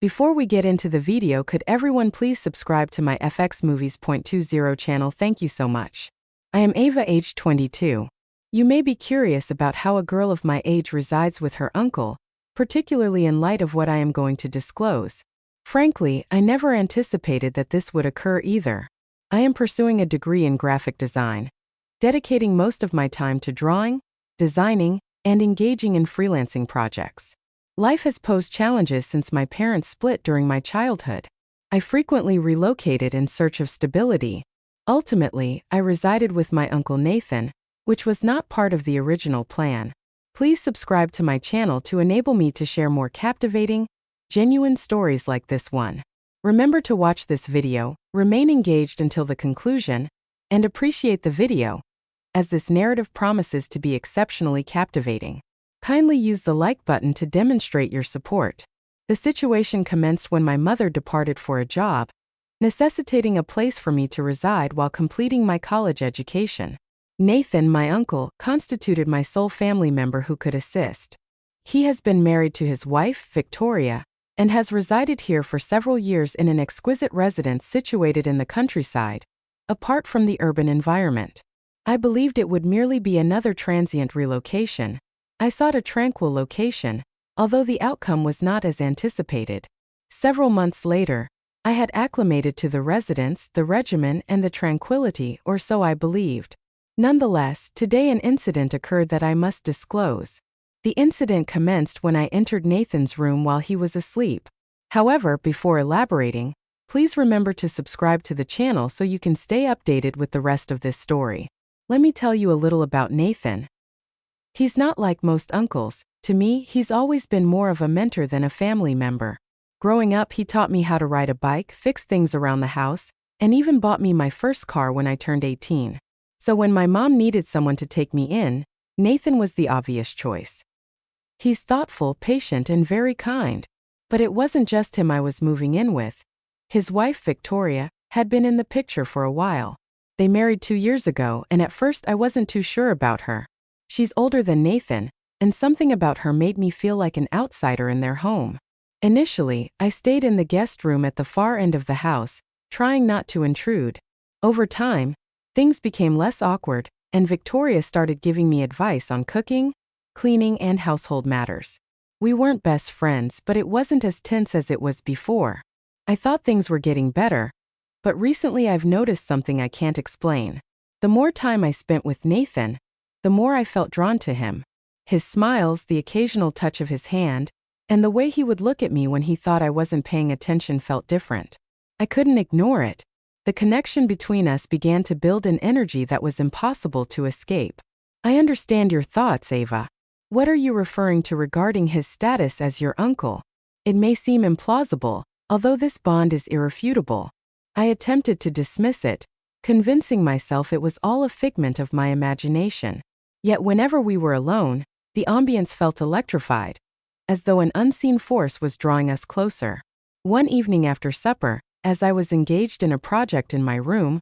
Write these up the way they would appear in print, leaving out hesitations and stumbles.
Before we get into the video, could everyone please subscribe to my FXmovies.20 channel? Thank you so much. I am Ava, age 22. You may be curious about how a girl of my age resides with her uncle, particularly in light of what I am going to disclose. Frankly, I never anticipated that this would occur either. I am pursuing a degree in graphic design, dedicating most of my time to drawing, designing, and engaging in freelancing projects. Life has posed challenges since my parents split during my childhood. I frequently relocated in search of stability. Ultimately, I resided with my uncle Nathan, which was not part of the original plan. Please subscribe to my channel to enable me to share more captivating, genuine stories like this one. Remember to watch this video, remain engaged until the conclusion, and appreciate the video, as this narrative promises to be exceptionally captivating. Kindly use the like button to demonstrate your support. The situation commenced when my mother departed for a job, necessitating a place for me to reside while completing my college education. Nathan, my uncle, constituted my sole family member who could assist. He has been married to his wife, Victoria, and has resided here for several years in an exquisite residence situated in the countryside, apart from the urban environment. I believed it would merely be another transient relocation. I sought a tranquil location, although the outcome was not as anticipated. Several months later, I had acclimated to the residence, the regimen, and the tranquility, or so I believed. Nonetheless, today an incident occurred that I must disclose. The incident commenced when I entered Nathan's room while he was asleep. However, before elaborating, please remember to subscribe to the channel so you can stay updated with the rest of this story. Let me tell you a little about Nathan. He's not like most uncles. To me, he's always been more of a mentor than a family member. Growing up, he taught me how to ride a bike, fix things around the house, and even bought me my first car when I turned 18. So when my mom needed someone to take me in, Nathan was the obvious choice. He's thoughtful, patient, and very kind. But it wasn't just him I was moving in with. His wife, Victoria, had been in the picture for a while. They married 2 years ago, and at first I wasn't too sure about her. She's older than Nathan, and something about her made me feel like an outsider in their home. Initially, I stayed in the guest room at the far end of the house, trying not to intrude. Over time, things became less awkward, and Victoria started giving me advice on cooking, cleaning, and household matters. We weren't best friends, but it wasn't as tense as it was before. I thought things were getting better, but recently I've noticed something I can't explain. The more time I spent with Nathan, the more I felt drawn to him. His smiles, the occasional touch of his hand, and the way he would look at me when he thought I wasn't paying attention felt different. I couldn't ignore it. The connection between us began to build an energy that was impossible to escape. I understand your thoughts, Ava. What are you referring to regarding his status as your uncle? It may seem implausible, although this bond is irrefutable. I attempted to dismiss it, convincing myself it was all a figment of my imagination. Yet whenever we were alone, the ambience felt electrified, as though an unseen force was drawing us closer. One evening after supper, as I was engaged in a project in my room,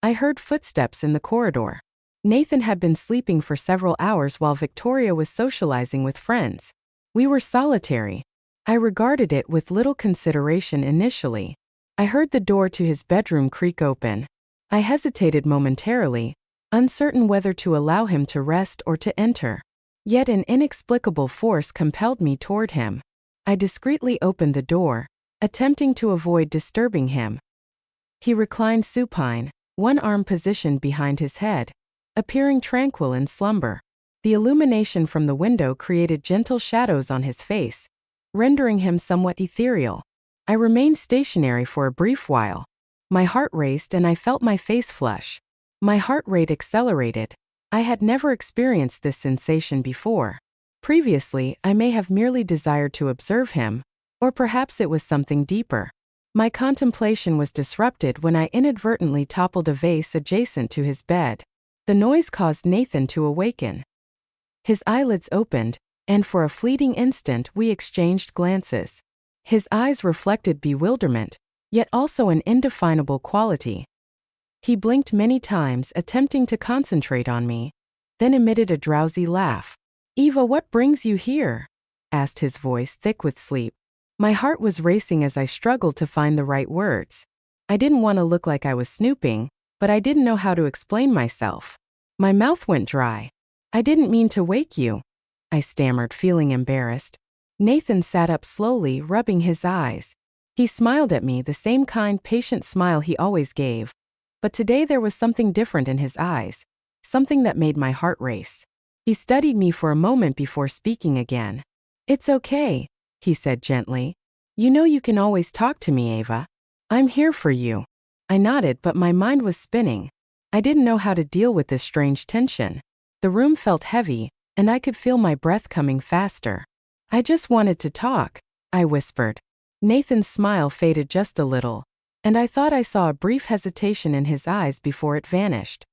I heard footsteps in the corridor. Nathan had been sleeping for several hours while Victoria was socializing with friends. We were solitary. I regarded it with little consideration initially. I heard the door to his bedroom creak open. I hesitated momentarily, uncertain whether to allow him to rest or to enter. Yet an inexplicable force compelled me toward him. I discreetly opened the door, attempting to avoid disturbing him. He reclined supine, one arm positioned behind his head, appearing tranquil in slumber. The illumination from the window created gentle shadows on his face, rendering him somewhat ethereal. I remained stationary for a brief while. My heart raced and I felt my face flush. My heart rate accelerated. I had never experienced this sensation before. Previously, I may have merely desired to observe him, or perhaps it was something deeper. My contemplation was disrupted when I inadvertently toppled a vase adjacent to his bed. The noise caused Nathan to awaken. His eyelids opened, and for a fleeting instant we exchanged glances. His eyes reflected bewilderment, yet also an indefinable quality. He blinked many times, attempting to concentrate on me, then emitted a drowsy laugh. "Eva, what brings you here?" asked his voice thick with sleep. My heart was racing as I struggled to find the right words. I didn't want to look like I was snooping, but I didn't know how to explain myself. My mouth went dry. I didn't mean to wake you, I stammered, feeling embarrassed. Nathan sat up slowly, rubbing his eyes. He smiled at me, the same kind, patient smile he always gave. But today there was something different in his eyes, something that made my heart race. He studied me for a moment before speaking again. "It's okay," he said gently. "You know you can always talk to me, Ava. I'm here for you." I nodded, but my mind was spinning. I didn't know how to deal with this strange tension. The room felt heavy, and I could feel my breath coming faster. "I just wanted to talk," I whispered. Nathan's smile faded just a little, and I thought I saw a brief hesitation in his eyes before it vanished.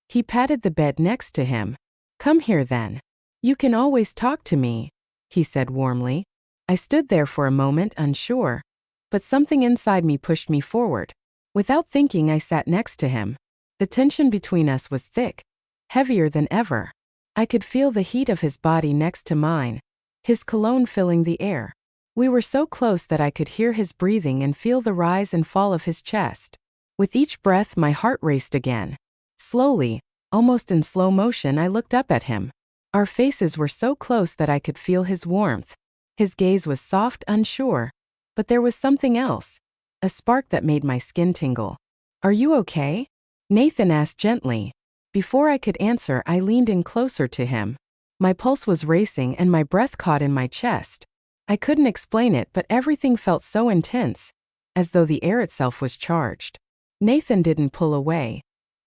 He patted the bed next to him. "Come here then. You can always talk to me," he said warmly. I stood there for a moment, unsure, but something inside me pushed me forward. Without thinking, I sat next to him. The tension between us was thick, heavier than ever. I could feel the heat of his body next to mine, his cologne filling the air. We were so close that I could hear his breathing and feel the rise and fall of his chest. With each breath, my heart raced again. Slowly, almost in slow motion, I looked up at him. Our faces were so close that I could feel his warmth. His gaze was soft, unsure, but there was something else, a spark that made my skin tingle. "Are you okay?" Nathan asked gently. Before I could answer, I leaned in closer to him. My pulse was racing and my breath caught in my chest. I couldn't explain it, but everything felt so intense, as though the air itself was charged. Nathan didn't pull away.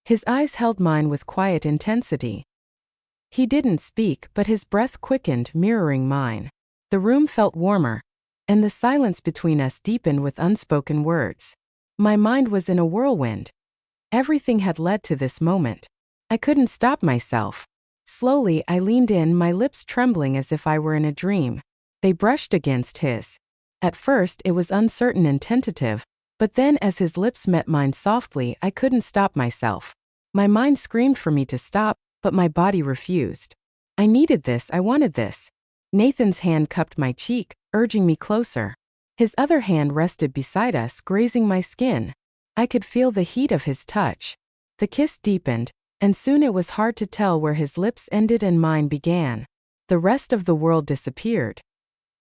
His eyes held mine with quiet intensity. He didn't speak, but his breath quickened, mirroring mine. The room felt warmer, and the silence between us deepened with unspoken words. My mind was in a whirlwind. Everything had led to this moment. I couldn't stop myself. Slowly, I leaned in, my lips trembling as if I were in a dream. They brushed against his. At first, it was uncertain and tentative, but then as his lips met mine softly, I couldn't stop myself. My mind screamed for me to stop, but my body refused. I needed this, I wanted this. Nathan's hand cupped my cheek, urging me closer. His other hand rested beside us, grazing my skin. I could feel the heat of his touch. The kiss deepened, and soon it was hard to tell where his lips ended and mine began. The rest of the world disappeared.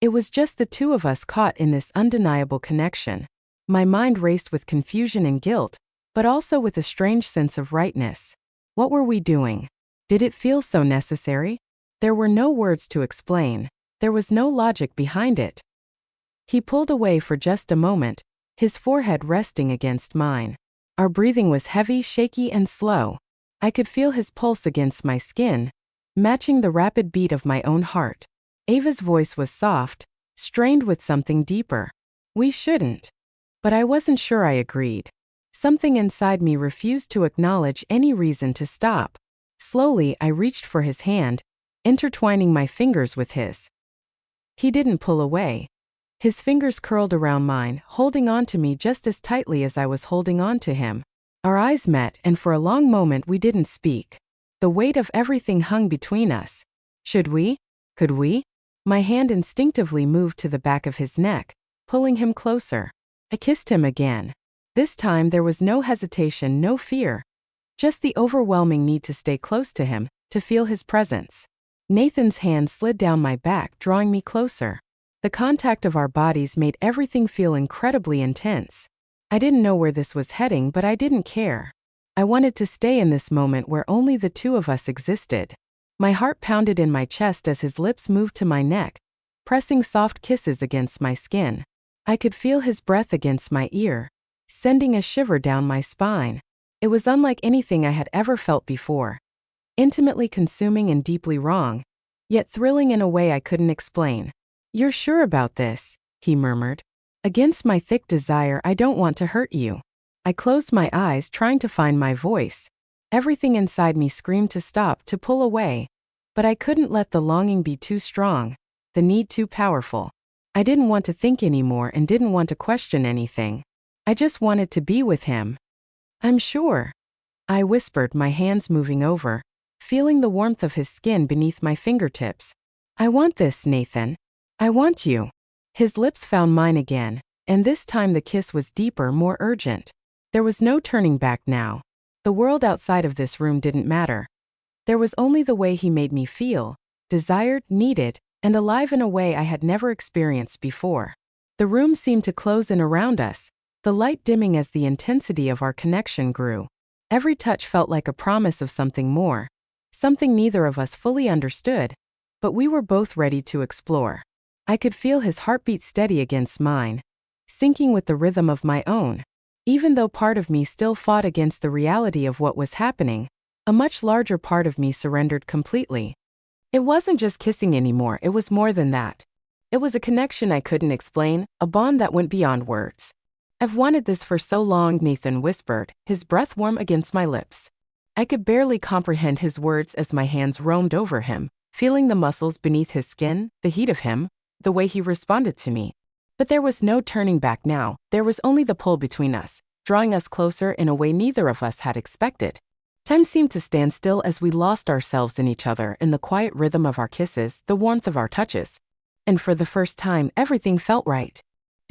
It was just the two of us caught in this undeniable connection. My mind raced with confusion and guilt, but also with a strange sense of rightness. What were we doing? Did it feel so necessary? There were no words to explain. There was no logic behind it. He pulled away for just a moment, his forehead resting against mine. Our breathing was heavy, shaky, and slow. I could feel his pulse against my skin, matching the rapid beat of my own heart. Ava's voice was soft, strained with something deeper. "We shouldn't." But I wasn't sure I agreed. Something inside me refused to acknowledge any reason to stop. Slowly, I reached for his hand, intertwining my fingers with his. He didn't pull away. His fingers curled around mine, holding on to me just as tightly as I was holding on to him. Our eyes met, and for a long moment we didn't speak. The weight of everything hung between us. Should we? Could we? My hand instinctively moved to the back of his neck, pulling him closer. I kissed him again. This time there was no hesitation, no fear. Just the overwhelming need to stay close to him, to feel his presence. Nathan's hand slid down my back, drawing me closer. The contact of our bodies made everything feel incredibly intense. I didn't know where this was heading, but I didn't care. I wanted to stay in this moment where only the two of us existed. My heart pounded in my chest as his lips moved to my neck, pressing soft kisses against my skin. I could feel his breath against my ear, sending a shiver down my spine. It was unlike anything I had ever felt before. Intimately consuming and deeply wrong, yet thrilling in a way I couldn't explain. "You're sure about this?" he murmured. Against my thick desire, "I don't want to hurt you." I closed my eyes, trying to find my voice. Everything inside me screamed to stop, to pull away. But I couldn't let the longing be too strong, the need too powerful. I didn't want to think anymore and didn't want to question anything. I just wanted to be with him. "I'm sure," I whispered, my hands moving over, feeling the warmth of his skin beneath my fingertips. "I want this, Nathan. I want you." His lips found mine again, and this time the kiss was deeper, more urgent. There was no turning back now. The world outside of this room didn't matter. There was only the way he made me feel, desired, needed, and alive in a way I had never experienced before. The room seemed to close in around us, the light dimming as the intensity of our connection grew. Every touch felt like a promise of something more, something neither of us fully understood, but we were both ready to explore. I could feel his heartbeat steady against mine, syncing with the rhythm of my own. Even though part of me still fought against the reality of what was happening, a much larger part of me surrendered completely. It wasn't just kissing anymore, it was more than that. It was a connection I couldn't explain, a bond that went beyond words. "I've wanted this for so long," Nathan whispered, his breath warm against my lips. I could barely comprehend his words as my hands roamed over him, feeling the muscles beneath his skin, the heat of him, the way he responded to me. But there was no turning back now, there was only the pull between us, drawing us closer in a way neither of us had expected. Time seemed to stand still as we lost ourselves in each other, in the quiet rhythm of our kisses, the warmth of our touches. And for the first time, everything felt right.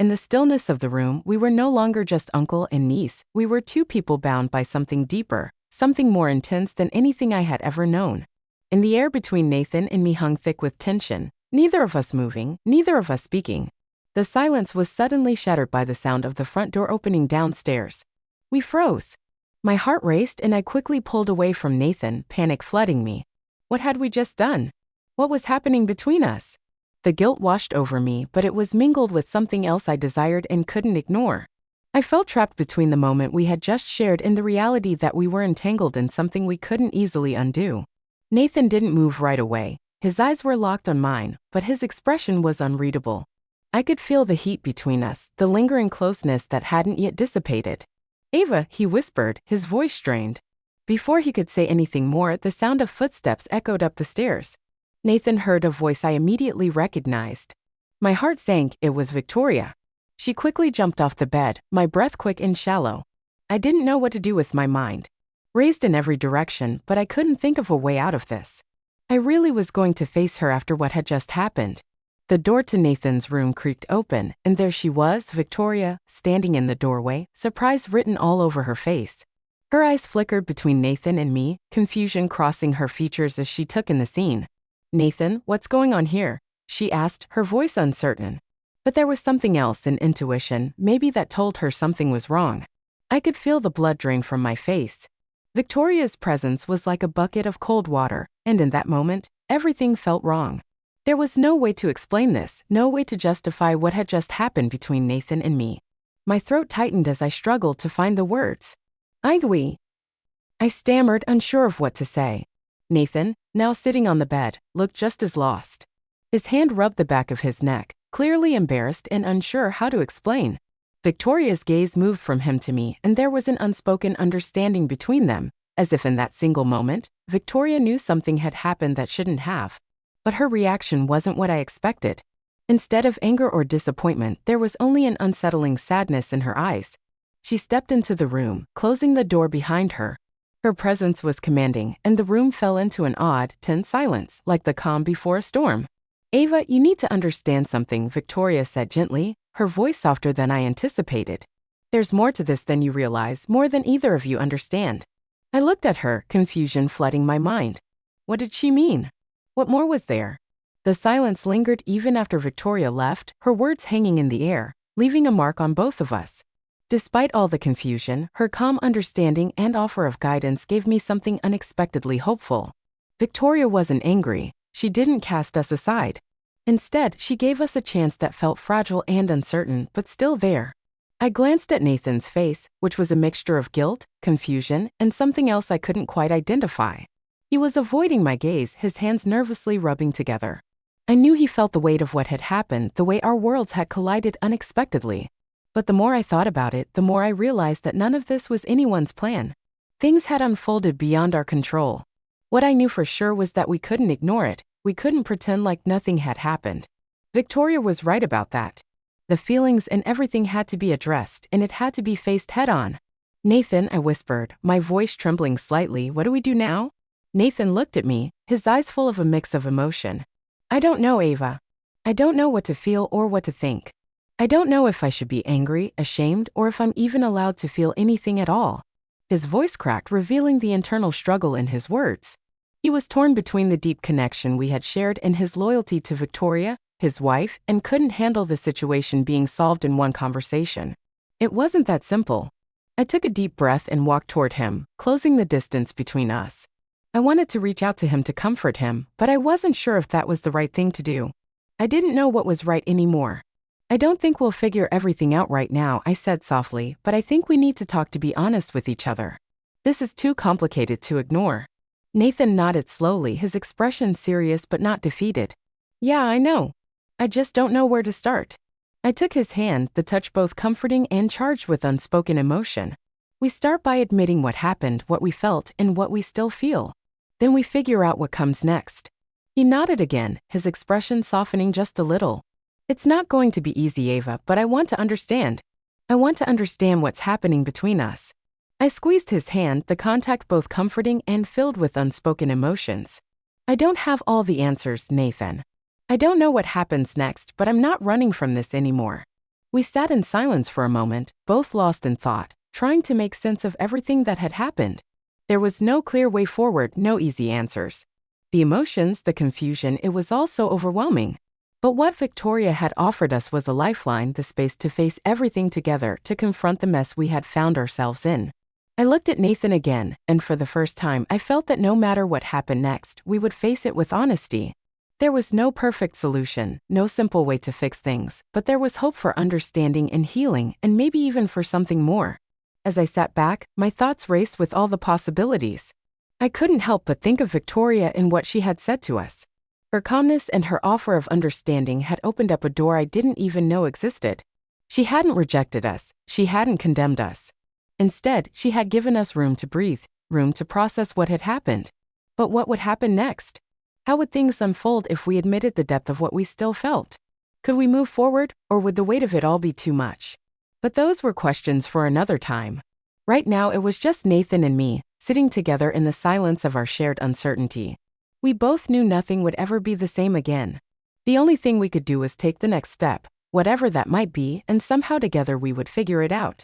In the stillness of the room, we were no longer just uncle and niece, we were two people bound by something deeper, something more intense than anything I had ever known. In the air between Nathan and me hung thick with tension, neither of us moving, neither of us speaking. The silence was suddenly shattered by the sound of the front door opening downstairs. We froze. My heart raced and I quickly pulled away from Nathan, panic flooding me. What had we just done? What was happening between us? The guilt washed over me, but it was mingled with something else I desired and couldn't ignore. I felt trapped between the moment we had just shared and the reality that we were entangled in something we couldn't easily undo. Nathan didn't move right away. His eyes were locked on mine, but his expression was unreadable. I could feel the heat between us, the lingering closeness that hadn't yet dissipated. "Ava," he whispered, his voice strained. Before he could say anything more, the sound of footsteps echoed up the stairs. Nathan heard a voice I immediately recognized. My heart sank, it was Victoria. She quickly jumped off the bed, my breath quick and shallow. I didn't know what to do with my mind. Raised in every direction, but I couldn't think of a way out of this. I really was going to face her after what had just happened. The door to Nathan's room creaked open, and there she was, Victoria, standing in the doorway, surprise written all over her face. Her eyes flickered between Nathan and me, confusion crossing her features as she took in the scene. "Nathan, what's going on here?" she asked, her voice uncertain. But there was something else, an intuition, maybe, that told her something was wrong. I could feel the blood drain from my face. Victoria's presence was like a bucket of cold water, and in that moment, everything felt wrong. There was no way to explain this, no way to justify what had just happened between Nathan and me. My throat tightened as I struggled to find the words. I stammered, unsure of what to say. Nathan, now sitting on the bed, looked just as lost. His hand rubbed the back of his neck, clearly embarrassed and unsure how to explain. Victoria's gaze moved from him to me, and there was an unspoken understanding between them, as if in that single moment, Victoria knew something had happened that shouldn't have. But her reaction wasn't what I expected. Instead of anger or disappointment, there was only an unsettling sadness in her eyes. She stepped into the room, closing the door behind her. Her presence was commanding, and the room fell into an odd, tense silence, like the calm before a storm. "Ava, you need to understand something," Victoria said gently, her voice softer than I anticipated. "There's more to this than you realize, more than either of you understand." I looked at her, confusion flooding my mind. What did she mean? What more was there? The silence lingered even after Victoria left, her words hanging in the air, leaving a mark on both of us. Despite all the confusion, her calm understanding and offer of guidance gave me something unexpectedly hopeful. Victoria wasn't angry. She didn't cast us aside. Instead, she gave us a chance that felt fragile and uncertain, but still there. I glanced at Nathan's face, which was a mixture of guilt, confusion, and something else I couldn't quite identify. He was avoiding my gaze, his hands nervously rubbing together. I knew he felt the weight of what had happened, the way our worlds had collided unexpectedly. But the more I thought about it, the more I realized that none of this was anyone's plan. Things had unfolded beyond our control. What I knew for sure was that we couldn't ignore it, we couldn't pretend like nothing had happened. Victoria was right about that. The feelings and everything had to be addressed, and it had to be faced head-on. "Nathan," I whispered, my voice trembling slightly, "what do we do now?" Nathan looked at me, his eyes full of a mix of emotion. "I don't know, Ava. I don't know what to feel or what to think. I don't know if I should be angry, ashamed, or if I'm even allowed to feel anything at all. His voice cracked, revealing the internal struggle in his words. He was torn between the deep connection we had shared and his loyalty to Victoria, his wife, and couldn't handle the situation being solved in one conversation. It wasn't that simple. I took a deep breath and walked toward him, closing the distance between us. I wanted to reach out to him to comfort him, but I wasn't sure if that was the right thing to do. I didn't know what was right anymore. I don't think we'll figure everything out right now, I said softly, but I think we need to talk to be honest with each other. This is too complicated to ignore. Nathan nodded slowly, his expression serious but not defeated. Yeah, I know. I just don't know where to start. I took his hand, the touch both comforting and charged with unspoken emotion. We start by admitting what happened, what we felt, and what we still feel. Then we figure out what comes next. He nodded again, his expression softening just a little. It's not going to be easy, Ava, but I want to understand. I want to understand what's happening between us. I squeezed his hand, the contact both comforting and filled with unspoken emotions. I don't have all the answers, Nathan. I don't know what happens next, but I'm not running from this anymore. We sat in silence for a moment, both lost in thought, trying to make sense of everything that had happened. There was no clear way forward, no easy answers. The emotions, the confusion, it was all so overwhelming. But what Victoria had offered us was a lifeline, the space to face everything together, to confront the mess we had found ourselves in. I looked at Nathan again, and for the first time I felt that no matter what happened next, we would face it with honesty. There was no perfect solution, no simple way to fix things, but there was hope for understanding and healing, and maybe even for something more. As I sat back, my thoughts raced with all the possibilities. I couldn't help but think of Victoria and what she had said to us. Her calmness and her offer of understanding had opened up a door I didn't even know existed. She hadn't rejected us, she hadn't condemned us. Instead, she had given us room to breathe, room to process what had happened. But what would happen next? How would things unfold if we admitted the depth of what we still felt? Could we move forward, or would the weight of it all be too much? But those were questions for another time. Right now it was just Nathan and me, sitting together in the silence of our shared uncertainty. We both knew nothing would ever be the same again. The only thing we could do was take the next step, whatever that might be, and somehow together we would figure it out.